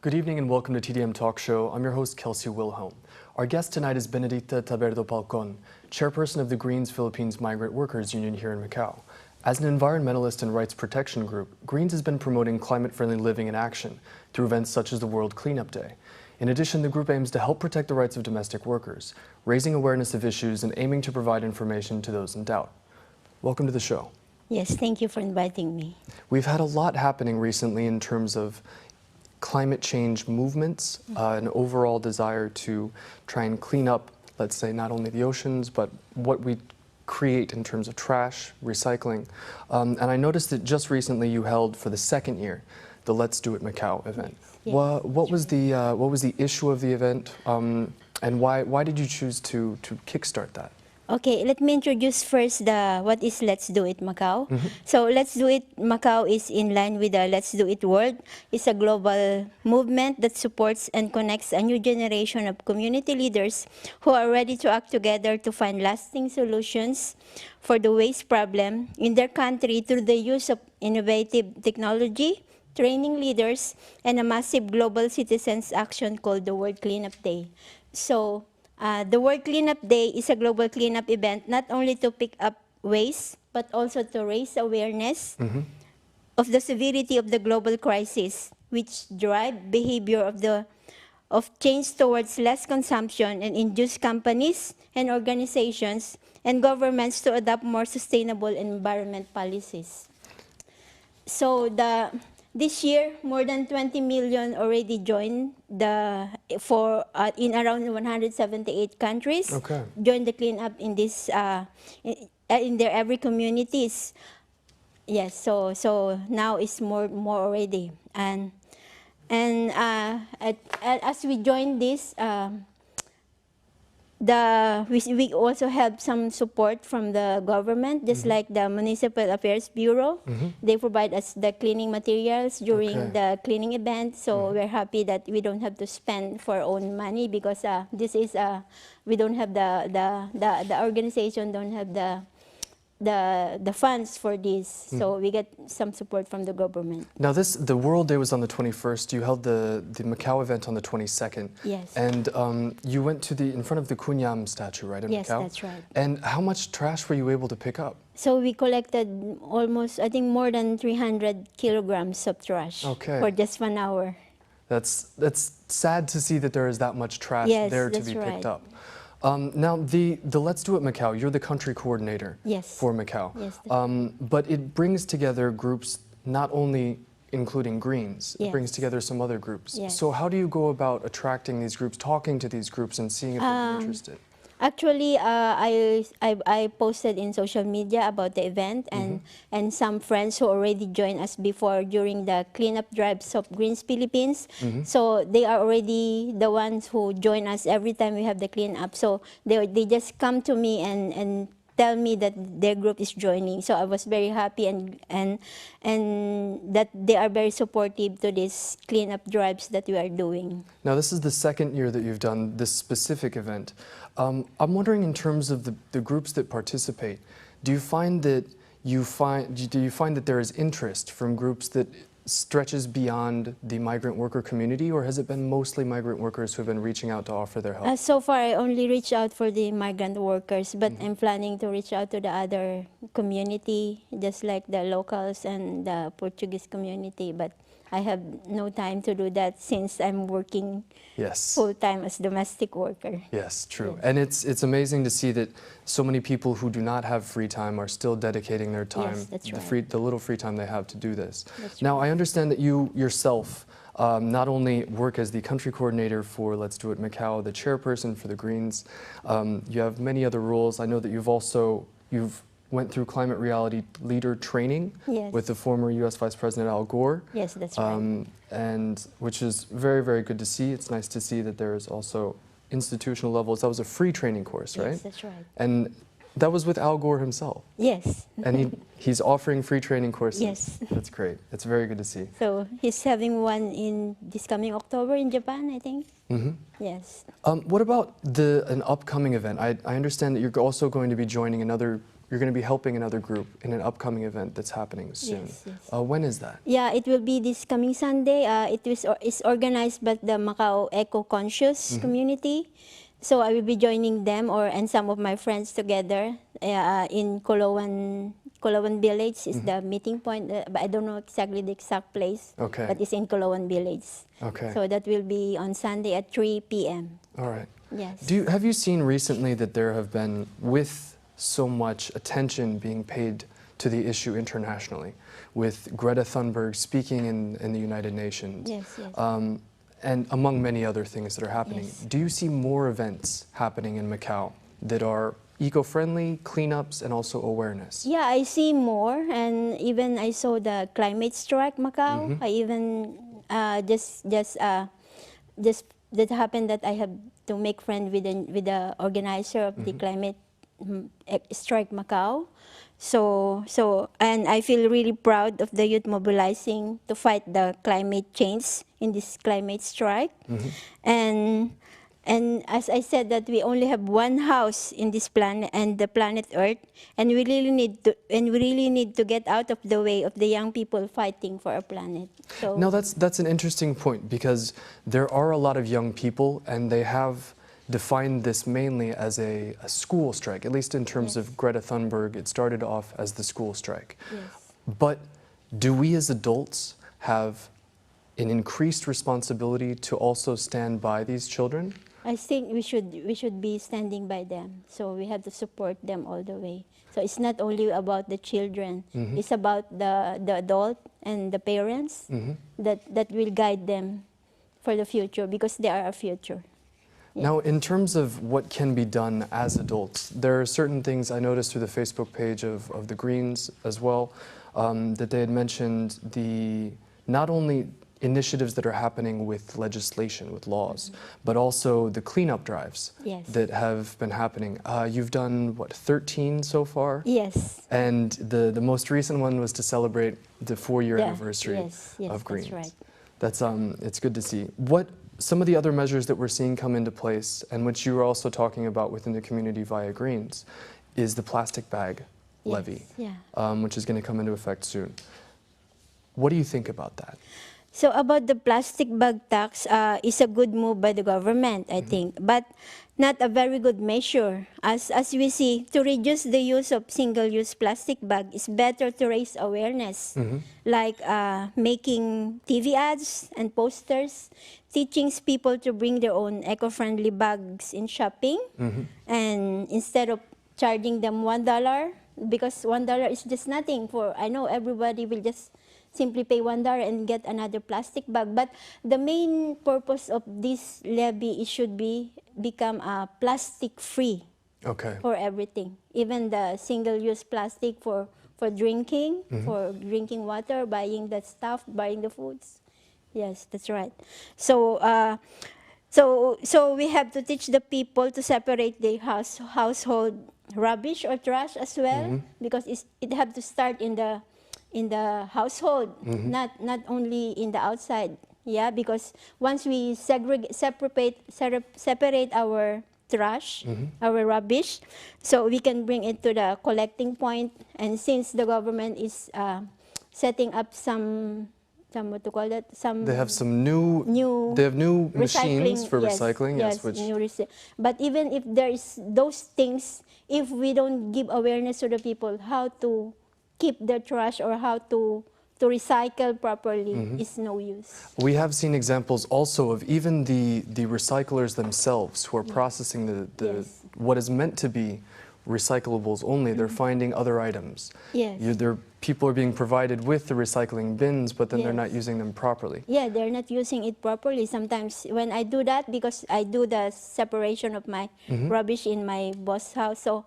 Good evening and welcome to TDM Talk Show. I'm your host, Kelsey Wilhelm. Our guest tonight is Benedicta Taberdo Palcon, Chairperson of the Greens Philippines Migrant Workers Union here in Macau. As an environmentalist and rights protection group, Greens has been promoting climate-friendly living in action through events such as the World Cleanup Day. In addition, the group aims to help protect the rights of domestic workers, raising awareness of issues and aiming to provide information to those in doubt. Welcome to the show. Yes, thank you for inviting me. We've had a lot happening recently in terms of climate change movements, an overall desire to try and clean up, let's say, not only the oceans, but what we create in terms of trash, recycling. And I noticed that just recently you held, for the second year, the Let's Do It Macau event. Yes. What was the issue of the event, and why did you choose to kickstart that? Okay, let me introduce first what is Let's Do It Macau. So Let's Do It Macau is in line with the Let's Do It World. It's a global movement that supports and connects a new generation of community leaders who are ready to act together to find lasting solutions for the waste problem in their country through the use of innovative technology, training leaders, and a massive global citizens action called the World Cleanup Day. So the World Cleanup Day is a global cleanup event not only to pick up waste, but also to raise awareness of the severity of the global crisis, which drive behavior of change towards less consumption and induce companies and organizations and governments to adopt more sustainable environment policies. So this year, more than 20 million already joined in around 178 countries. Okay. Joined the cleanup in this in their every communities. Yes, so now it's more already, and as we join this. We also have some support from the government, just like the Municipal Affairs Bureau. They provide us the cleaning materials during the cleaning event. So we're happy that we don't have to spend for our own money because this is we don't have the organization don't have the funds for this. So we get some support from the government. Now the World Day was on the 21st. You held the Macau event on the 22nd. Yes. And you went to in front of the Kunyam statue, right, in Yes, Macau? that's right. And how much trash were you able to pick up? So we collected almost, I think, more than 300 kilograms of trash for just 1 hour. That's sad to see that there is that much trash there to be picked up. Now, the Let's Do It Macau, you're the country coordinator for Macau. Yes, but it brings together groups not only including Greens, it brings together some other groups. Yes. So how do you go about attracting these groups, talking to these groups and seeing if they're interested? Actually, I posted in social media about the event, and some friends who already joined us before during the cleanup drives of Greens Philippines. So they are already the ones who join us every time we have the cleanup. So they just come to me and tell me that their group is joining. So I was very happy and that they are very supportive to these cleanup drives that we are doing. Now this is the second year that you've done this specific event. I'm wondering, in terms of the groups that participate, do you find that there is interest from groups that stretches beyond the migrant worker community, or has it been mostly migrant workers who have been reaching out to offer their help? So far, I only reach out for the migrant workers, but I'm planning to reach out to the other community, just like the locals and the Portuguese community, but I have no time to do that since I'm working full-time as domestic worker. Yes, true. And it's amazing to see that so many people who do not have free time are still dedicating their time, the little free time they have to do this. Now, I understand that you yourself not only work as the country coordinator for Let's Do It Macau, the chairperson for the Greens, you have many other roles. I know that you've went through climate reality leader training with the former U.S. Vice President Al Gore. Yes, that's right. And which is very, very good to see. It's nice to see that there is also institutional levels. That was a free training course, right? Yes, that's right. And that was with Al Gore himself. Yes. And he's offering free training courses. Yes. That's great. It's very good to see. So he's having one in this coming October in Japan, I think. Yes. What about an upcoming event? I understand that you're also going to be joining another you're going to be helping another group in an upcoming event that's happening soon. Yes, yes. When is that? Yeah, it will be this coming Sunday. It's organized by the Macau Eco-Conscious community. So I will be joining them and some of my friends together in Koloan Village is the meeting point. But I don't know exactly the exact place. Okay. But it's in Koloan Village. Okay. So that will be on Sunday at 3 p.m. All right. Yes. Have you seen recently that there have been, with so much attention being paid to the issue internationally, with Greta Thunberg speaking in the United Nations, Yes, yes. and among many other things that are happening, Yes. do you see more events happening in Macau that are eco-friendly, cleanups, and also awareness? Yeah, I see more, and even I saw the climate strike Macau. I even just that happened that I have to make friend with the organizer of the climate strike Macau. So and I feel really proud of the youth mobilizing to fight the climate change in this climate strike. And as I said that we only have one house in this planet and the planet Earth, and we really need to get out of the way of the young people fighting for our planet. So No, that's an interesting point, because there are a lot of young people and they have defined this mainly as a school strike, at least in terms of Greta Thunberg. It started off as the school strike. yes. But do we as adults have an increased responsibility to also stand by these children? I think we should be standing by them. So we have to support them all the way. So it's not only about the children. It's about the adult and the parents that will guide them for the future, because they are our future. Now, in terms of what can be done as adults, there are certain things I noticed through the Facebook page of the Greens as well, that they had mentioned not only initiatives that are happening with legislation, with laws, but also the cleanup drives Yes. that have been happening. You've done, what, 13 so far? Yes. And the most recent one was to celebrate the 4-year anniversary Yes, of Greens. that's right. That's it's good to see. What some of the other measures that we're seeing come into place, and which you were also talking about within the community via Greens, is the Plastic Bag Levee, which is going to come into effect soon. What do you think about that? So about the plastic bag tax, is a good move by the government, I think, but not a very good measure. As we see, to reduce the use of single-use plastic bag, it's better to raise awareness, like making TV ads and posters, teaching people to bring their own eco-friendly bags in shopping, and instead of charging them $1, because $1 is just nothing I know everybody will just simply pay $1 and get another plastic bag. But the main purpose of this levy, it should become plastic-free for everything. Even the single-use plastic for drinking, for drinking water, buying the stuff, buying the foods. Yes, that's right. So we have to teach the people to separate the household rubbish or trash as well, because it have to start in the household, not only in the outside. Yeah, because once we separate our trash, our rubbish, so we can bring it to the collecting point. And since the government is setting up some what to call that? They have some new machines for recycling. Yes, but even if there is those things, if we don't give awareness to the people how to keep their trash or how to recycle properly, is no use. We have seen examples also of even the recyclers themselves who are processing what is meant to be recyclables only. They're finding other items. Yes. People are being provided with the recycling bins, but then they're not using them properly. Yeah, they're not using it properly. Sometimes when I do that, because I do the separation of my rubbish in my boss house, so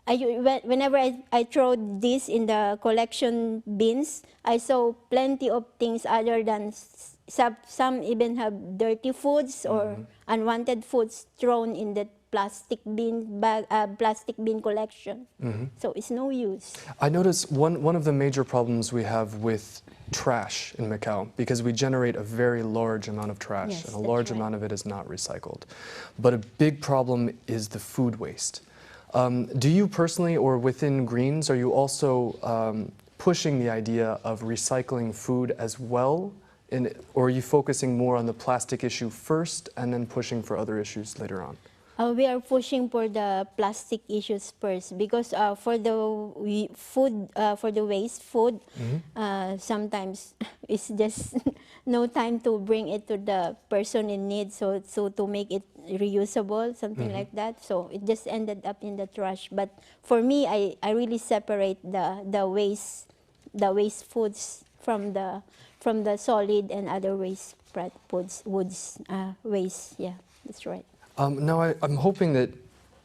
whenever I throw this in the collection bins, I saw plenty of things other than some even have dirty foods or unwanted foods thrown in the plastic bin collection. So it's no use. I notice one of the major problems we have with trash in Macau, because we generate a very large amount of trash, and a large amount of it is not recycled. But a big problem is the food waste. Do you personally, or within Greens, are you also pushing the idea of recycling food as well? Or are you focusing more on the plastic issue first and then pushing for other issues later on? We are pushing for the plastic issues first because for the food, for the waste food, sometimes it's just no time to bring it to the person in need. So to make it reusable, something like that. So it just ended up in the trash. But for me, I really separate the waste foods from the solid and other waste foods, waste. Yeah, that's right. Now, I'm hoping that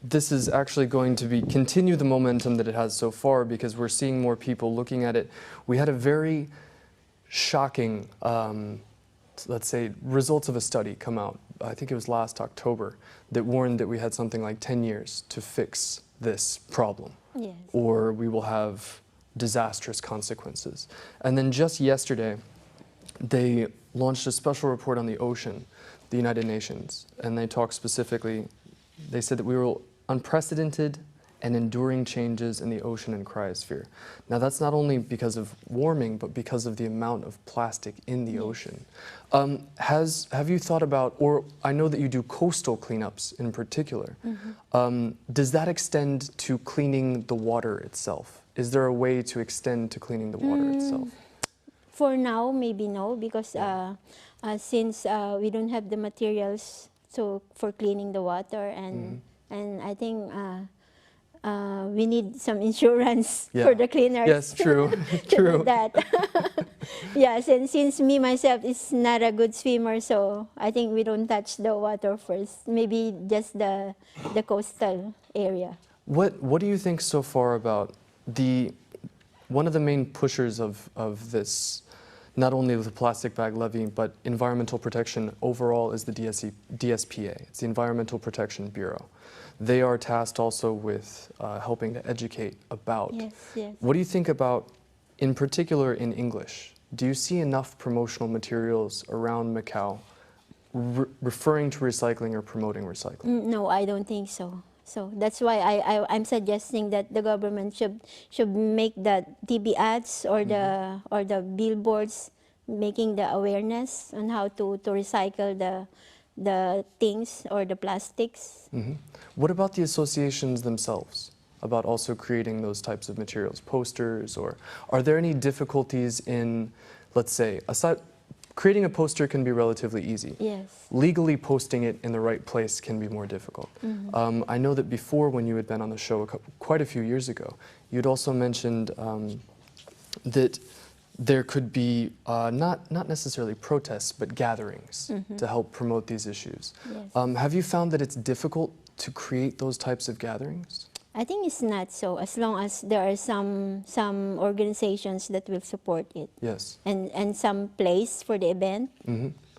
this is actually going to continue the momentum that it has so far, because we're seeing more people looking at it. We had a very shocking, let's say, results of a study come out, I think it was last October, that warned that we had something like 10 years to fix this problem, Yes. or we will have disastrous consequences. And then just yesterday, they launched a special report on the ocean, the United Nations, and they talked specifically, they said that we will unprecedented and enduring changes in the ocean and cryosphere. Now that's not only because of warming, but because of the amount of plastic in the ocean. Have you thought about, or I know that you do coastal cleanups in particular, does that extend to cleaning the water itself? Is there a way to extend to cleaning the water itself? For now, maybe no, because since we don't have the materials for cleaning the water, and I think we need some insurance for the cleaners. Yes, true, to do that. Yes, and since me myself is not a good swimmer, so I think we don't touch the water first. Maybe just the coastal area. What do you think so far about one of the main pushers of this, not only the plastic bag levy, but environmental protection overall, is the DSPA. It's the Environmental Protection Bureau. They are tasked also with helping to educate about. Yes, yes. What do you think about, in particular in English? Do you see enough promotional materials around Macau referring to recycling or promoting recycling? No, I don't think so. So that's why I'm suggesting that the government should make the TV ads or the billboards, making the awareness on how to recycle the things or the plastics. What about the associations themselves, about also creating those types of materials, posters, or are there any difficulties in, let's say, creating a poster can be relatively easy. Yes. Legally posting it in the right place can be more difficult. I know that before, when you had been on the show quite a few years ago, you'd also mentioned that there could be not necessarily protests, but gatherings to help promote these issues. Yes. Have you found that it's difficult to create those types of gatherings? I think it's not so, as long as there are some organizations that will support it. Yes. And some place for the event.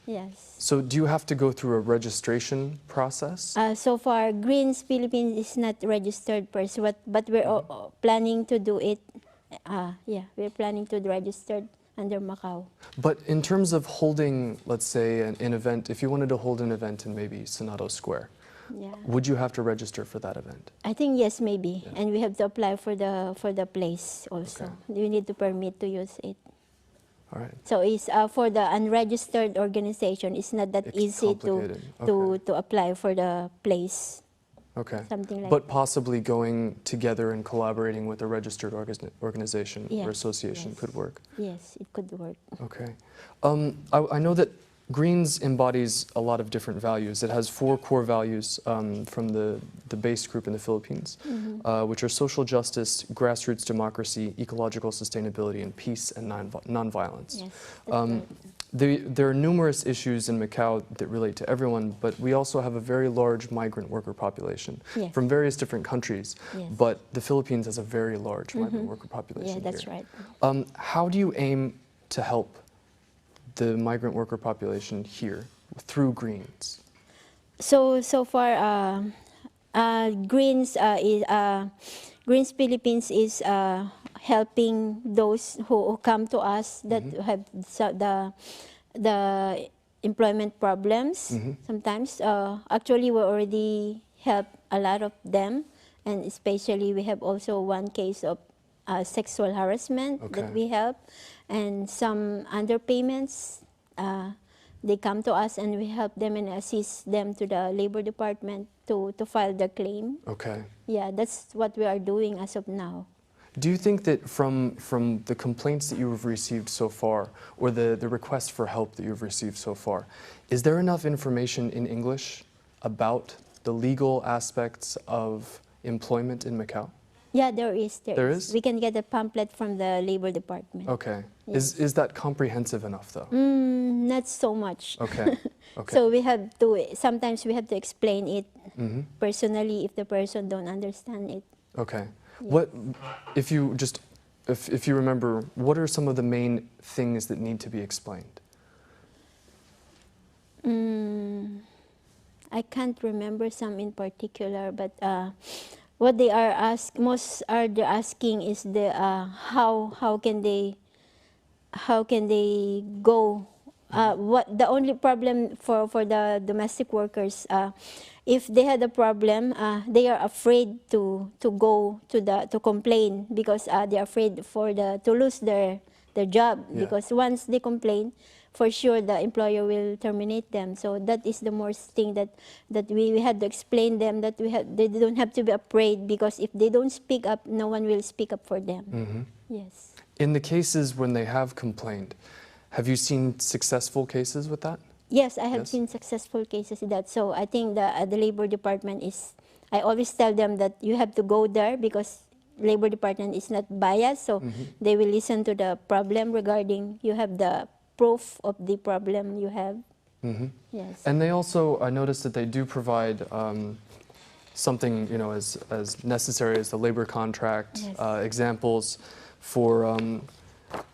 Yes. So do you have to go through a registration process? So far, Greens Philippines is not registered first, but we're planning to do it. We're planning to register under Macau. But in terms of holding, let's say, an event, if you wanted to hold an event in maybe Senado Square, would you have to register for that event? I think yes, maybe, and we have to apply for the place also. Okay. You need to permit to use it. All right. So it's for the unregistered organization. It's not that easy to apply for the place. Okay. Something like but possibly going together and collaborating with a registered organization or association could work. Yes, it could work. Okay. I know that Greens embodies a lot of different values. It has 4 core values from the base group in the Philippines, which are social justice, grassroots democracy, ecological sustainability, and peace and nonviolence. Yes, that's right. There are numerous issues in Macau that relate to everyone, but we also have a very large migrant worker population from various different countries. Yes. But the Philippines has a very large migrant worker population. Yeah, that's here. right. How do you aim to help the migrant worker population here through Greens? So far, Greens Greens Philippines is helping those who come to us that have the employment problems. Sometimes, actually, we already help a lot of them, and especially we have also one case of sexual harassment that we help, and some underpayments. They come to us and we help them and assist them to the Labor Department to file their claim. Okay. Yeah, that's what we are doing as of now. Do you think that from the complaints that you have received so far, or the requests for help that you've received so far, is there enough information in English about the legal aspects of employment in Macau? Yeah, there is. There is? We can get a pamphlet from the Labor Department. Okay. Yes. Is that comprehensive enough, though? Not so much. Okay. Okay. So we have to, sometimes we have to explain it personally if the person don't understand it. Okay. What, if you just, if you remember, what are some of the main things that need to be explained? I can't remember some in particular, but what they are asking is the how can they go. What the only problem for the domestic workers, if they had a problem, they are afraid to go to complain because they are afraid to lose their job, because once they complain, for sure the employer will terminate them. So that is the most thing that we had to explain them, that they don't have to be afraid, because if they don't speak up, no one will speak up for them. Yes. In the cases when they have complained, have you seen successful cases with that? Yes, I have seen successful cases with that. So I think the Labor Department is, I always tell them that you have to go there, because Labor Department is not biased, so they will listen to the problem regarding, you have the proof of the problem you have. Yes. And they also, I noticed that they do provide something, you know, as necessary as the labor contract, examples for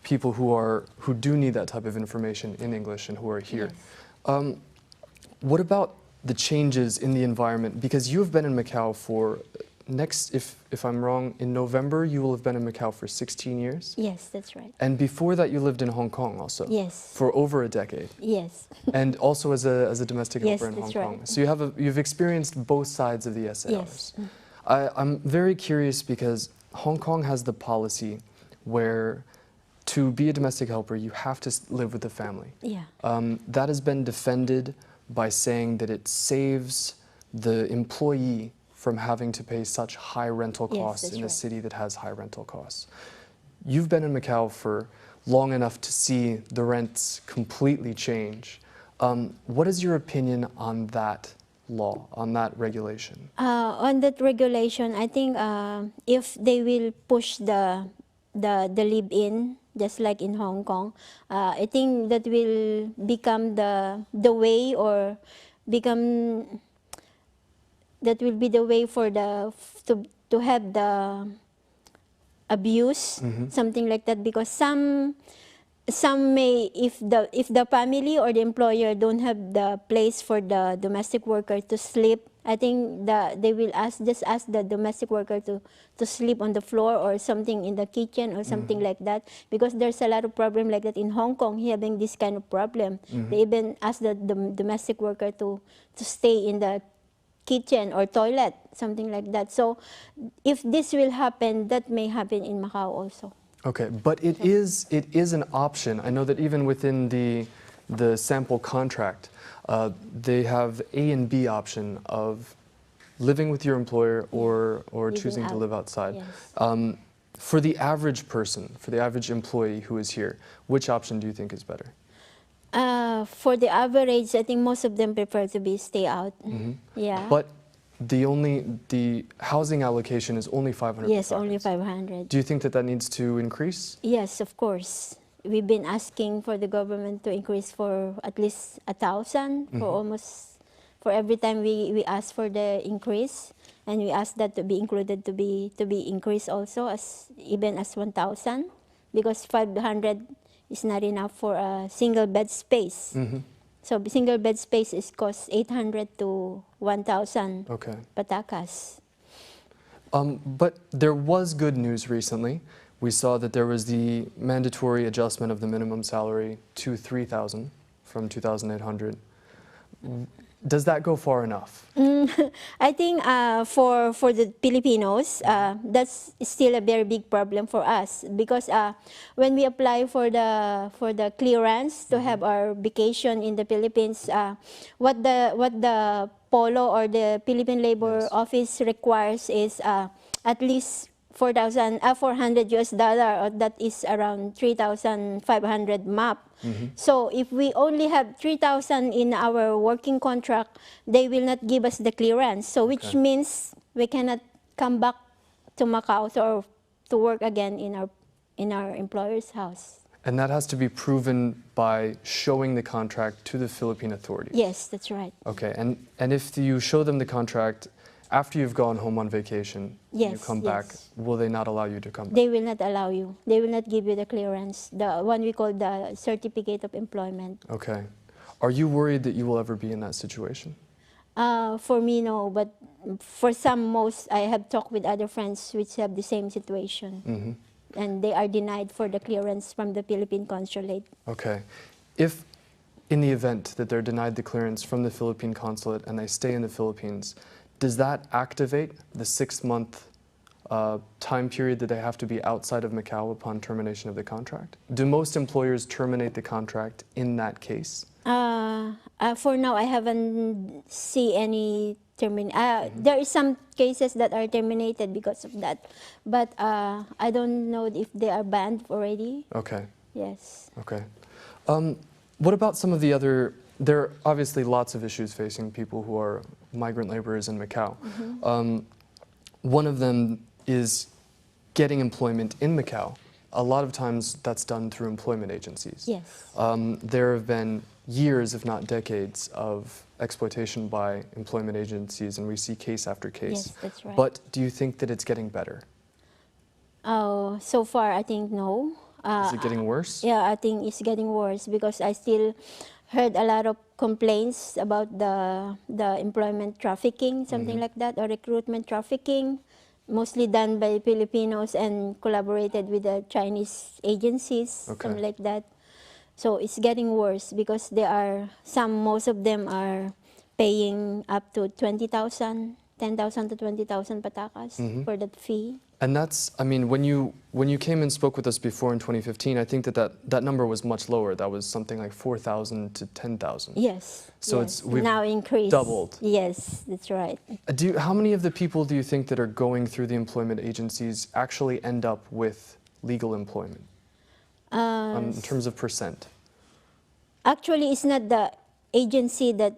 people who do need that type of information in English and who are here. What about the changes in the environment? Because you have been in Macau for, if I'm wrong, in November you will have been in Macau for 16 years? Yes, that's right. And before that you lived in Hong Kong also? Yes. For over a decade? Yes. And also as a domestic helper in Hong Kong? Right. So you've experienced both sides of the SARs. Yes. I'm very curious because Hong Kong has the policy where to be a domestic helper, you have to live with the family. Yeah. That has been defended by saying that it saves the employee from having to pay such high rental costs in a city that has high rental costs. You've been in Macau for long enough to see the rents completely change. What is your opinion on that law, on that regulation? On that regulation, I think if they will push the live-in, just like in Hong Kong, I think that will become the way, or become, that will be the way for to have the abuse, something like that, because some may, if the family or the employer don't have the place for the domestic worker to sleep, I think they will just ask the domestic worker to sleep on the floor or something in the kitchen or something like that, because there's a lot of problem like that in Hong Kong, having this kind of problem. They even ask the domestic worker to stay in the kitchen or toilet, something like that. So if this will happen, that may happen in Macau also. Okay, but it is an option. I know that even within the sample contract, they have A and B option of living with your employer or choosing to live outside. Yes. For the average person, for the average employee who is here, which option do you think is better? For the average, I think most of them prefer to stay out. Yeah. But the housing allocation is only 500. Yes, only 500. Do you think that needs to increase? Yes, of course. We've been asking for the government to increase for at least 1,000 for every time we ask for the increase, and we ask that to be included, to be increased also even as 1,000, because 500 is not enough for a single bed space. So single bed space costs 800 to 1,000 patakas. But there was good news recently. We saw that there was the mandatory adjustment of the minimum salary to 3,000 from 2,800. Does that go far enough? I think for the Filipinos, that's still a very big problem for us because when we apply for the clearance to have our vacation in the Philippines, what the Polo or the Philippine Labor Office requires is at least 400 US dollar, or that is around 3,500 MAP. So if we only have 3,000 in our working contract, they will not give us the clearance. So which means we cannot come back to Macau or to work again in our employer's house. And that has to be proven by showing the contract to the Philippine authorities? Yes, that's right. Okay, and if you show them the contract after you've gone home on vacation, you come back, will they not allow you to come back? They will not allow you. They will not give you the clearance, the one we call the certificate of employment. Okay. Are you worried that you will ever be in that situation? For me, no, but for most, I have talked with other friends which have the same situation. And they are denied for the clearance from the Philippine Consulate. Okay. If in the event that they're denied the clearance from the Philippine Consulate and they stay in the Philippines, does that activate the 6-month time period that they have to be outside of Macau upon termination of the contract? Do most employers terminate the contract in that case? For now, I haven't seen any there is some cases that are terminated because of that, but I don't know if they are banned already. Okay. Yes. Okay. What about some of the other? There are obviously lots of issues facing people who are migrant laborers in Macau. One of them is getting employment in Macau. A lot of times that's done through employment agencies. Yes. There have been years, if not decades, of exploitation by employment agencies, and we see case after case. Yes, that's right. But do you think that it's getting better? Oh, so far I think no. Is it getting worse? Yeah, I think it's getting worse because I still heard a lot of complaints about the employment trafficking, something like that, or recruitment trafficking, mostly done by Filipinos and collaborated with the Chinese agencies, something like that. So it's getting worse because most of them are paying up to 20,000, 10,000 to 20,000 patakas for that fee. And that's, I mean, when you came and spoke with us before in 2015, I think that number was much lower. That was something like 4,000 to 10,000. Yes. So yes. we've now increased. Doubled. Yes, that's right. How many of the people do you think that are going through the employment agencies actually end up with legal employment? In terms of percent? Actually, it's not the agency that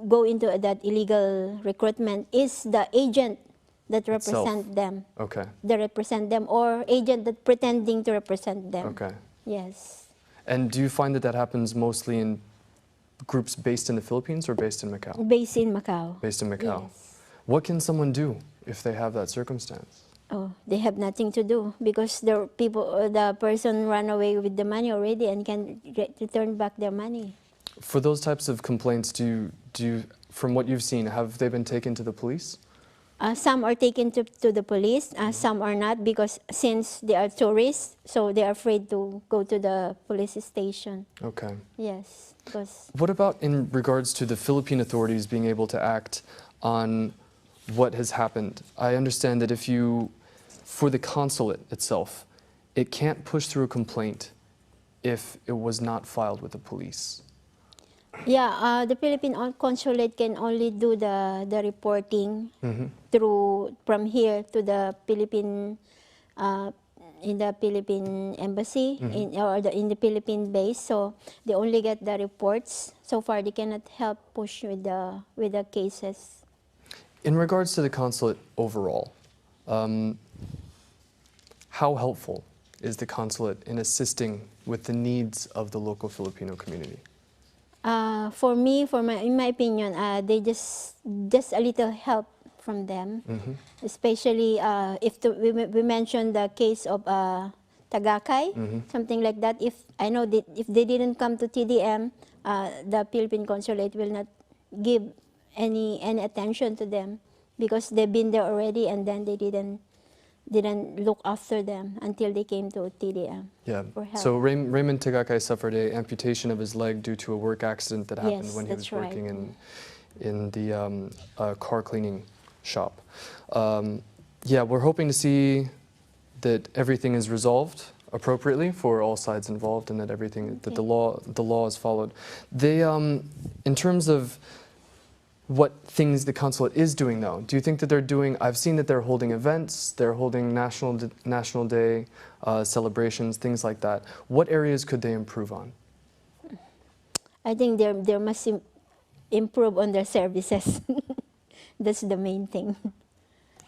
go into that illegal recruitment. It's the agent that represent them. Okay. That represent them, or agent that pretending to represent them. Okay. Yes. And do you find that happens mostly in groups based in the Philippines or based in Macau? Based in Macau. Based in Macau. Yes. What can someone do if they have that circumstance? Oh, they have nothing to do because the person ran away with the money already and can return back their money. For those types of complaints, from what you've seen, have they been taken to the police? Some are taken to the police, some are not, because since they are tourists, so they are afraid to go to the police station. Okay. Yes. Because what about in regards to the Philippine authorities being able to act on what has happened? I understand that for the consulate itself, it can't push through a complaint if it was not filed with the police. yeah, the Philippine Consulate can only do the reporting from here to the Philippine in the Philippine embassy in the Philippine base. So they only get the reports. So far, they cannot help push with the cases. In regards to the consulate overall, how helpful is the consulate in assisting with the needs of the local Filipino community? For me, in my opinion, they just a little help from them, especially if we mentioned the case of Tagakay, something like that. If I know that if they didn't come to TDM, the Philippine Consulate will not give any attention to them because they've been there already, and then they didn't didn't look after them until they came to TDM Yeah. for help. So Raymond Tagakay suffered an amputation of his leg due to a work accident that happened Yes, when he was that's right. working in the car cleaning shop. Yeah, we're hoping to see that everything is resolved appropriately for all sides involved, and that everything that the law is followed. They, in terms of what things the consulate is doing, though, do you think that they're doing? I've seen that they're holding events, they're holding National Day celebrations, things like that. What areas could they improve on? I think they must improve on their services. That's the main thing.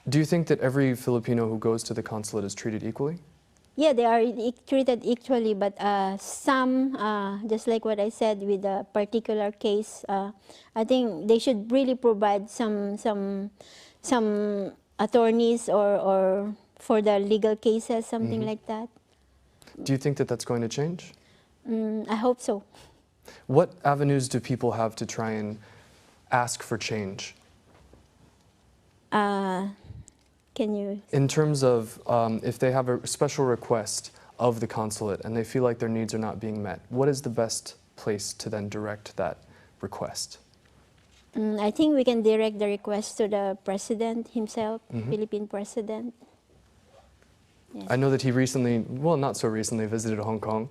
Do you think that every Filipino who goes to the consulate is treated equally? Yeah, they are treated equally, but some, just like what I said with a particular case, I think they should really provide some attorneys or for the legal cases, something like that. Do you think that that's going to change? I hope so. What avenues do people have to try and ask for change? Can you? In terms of if they have a special request of the consulate and they feel like their needs are not being met, what is the best place to then direct that request? I think we can direct the request to the president himself, Philippine president. Yes. I know that he recently, well, not so recently, visited Hong Kong.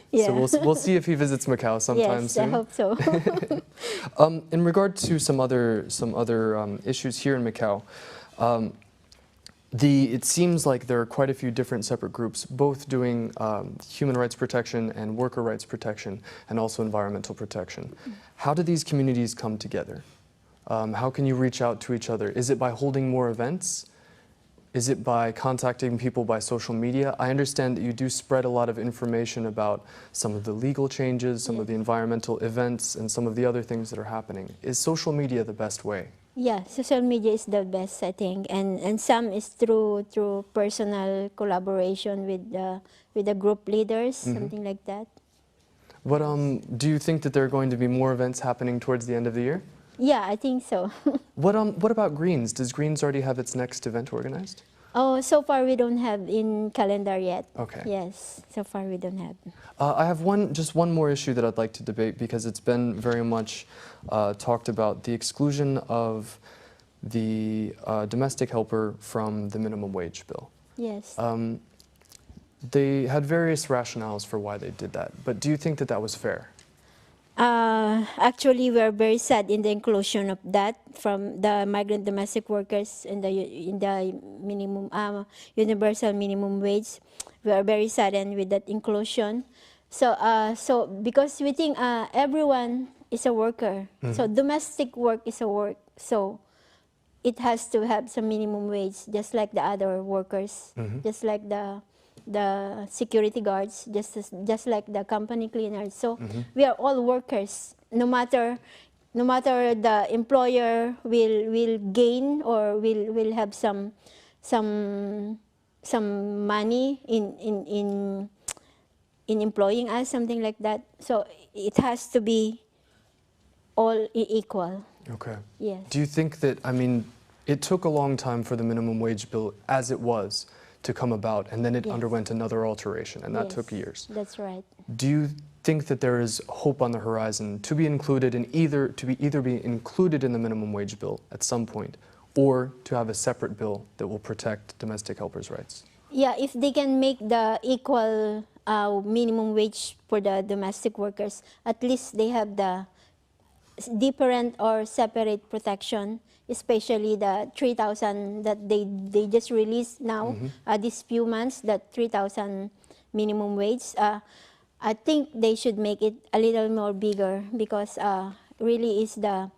Yeah. So we'll see if he visits Macau sometime Yes, soon. I hope so. In regard to some other issues here in Macau, it seems like there are quite a few different separate groups, both doing human rights protection and worker rights protection, and also environmental protection. How do these communities come together? How can you reach out to each other? Is it by holding more events? Is it by contacting people by social media? I understand that you do spread a lot of information about some of the legal changes, some of the environmental events, and some of the other things that are happening. Is social media the best way? Yeah, social media is the best, I think, and some is through personal collaboration with the group leaders, something like that. What do you think that there are going to be more events happening towards the end of the year? Yeah, I think so. What about Greens? Does Greens already have its next event organized? Oh, so far we don't have in calendar yet. Okay. Yes, so far we don't have. I have just one more issue that I'd like to debate, because it's been very much talked about, the exclusion of the domestic helper from the minimum wage bill. Yes. They had various rationales for why they did that, but do you think that that was fair? Actually, we are very sad in the inclusion of that from the migrant domestic workers in the minimum universal minimum wage. We are very saddened with that inclusion. So because we think everyone is a worker, so domestic work is a work, so it has to have some minimum wage, just like the other workers, just like the security guards, just like the company cleaners. So we are all workers. No matter the employer will gain or will have some money in employing us, something like that. So it has to be all equal. Okay. Yes. Do you think that, I mean, it took a long time for the minimum wage bill as it was to come about, and then it underwent another alteration, and that took years. That's right. Do you think that there is hope on the horizon to be included in either be included in the minimum wage bill at some point, or to have a separate bill that will protect domestic helpers' rights? Yeah, if they can make the equal minimum wage for the domestic workers, at least they have the different or separate protection, especially the 3,000 that they just released now, these few months, that 3,000 minimum wage. I think they should make it a little more bigger, because really is the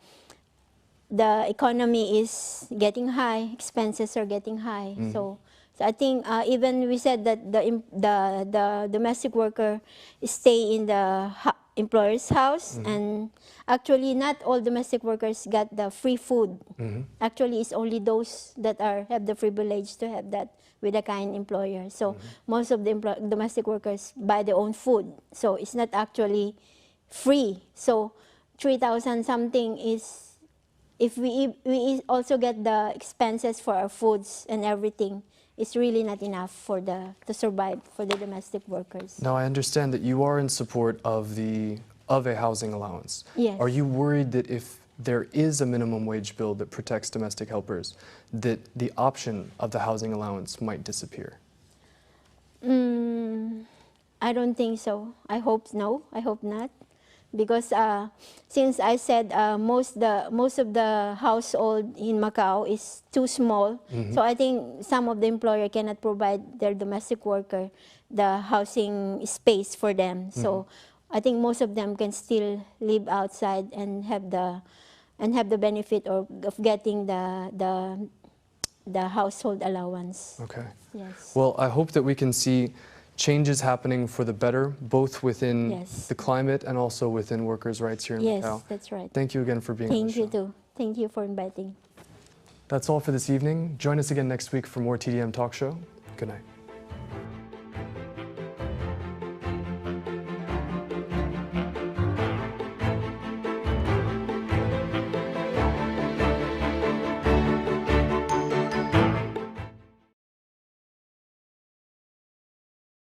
economy is getting high, expenses are getting high. So I think even we said that the domestic worker stay in the employer's house, and actually not all domestic workers got the free food. Actually, it's only those that have the privilege to have that with a kind employer. So most of the domestic workers buy their own food. So it's not actually free. So 3,000 something is, if we also get the expenses for our foods and everything, is really not enough for to survive for the domestic workers. Now, I understand that you are in support of a housing allowance. Yes. Are you worried that if there is a minimum wage bill that protects domestic helpers, that the option of the housing allowance might disappear? I don't think so. I hope no. I hope not, because since I said most of the household in Macau is too small, so I think some of the employer cannot provide their domestic worker the housing space for them. So I think most of them can still live outside and have the benefit of getting the household allowance. Okay. Yes. Well, I hope that we can see changes happening for the better, both within Yes. the climate and also within workers' rights here in Yes, Macau. that's right. Thank you again for being on the Thank you show. too. Thank you for inviting. That's all for this evening. Join us again next week for more TDM Talk Show. Good night.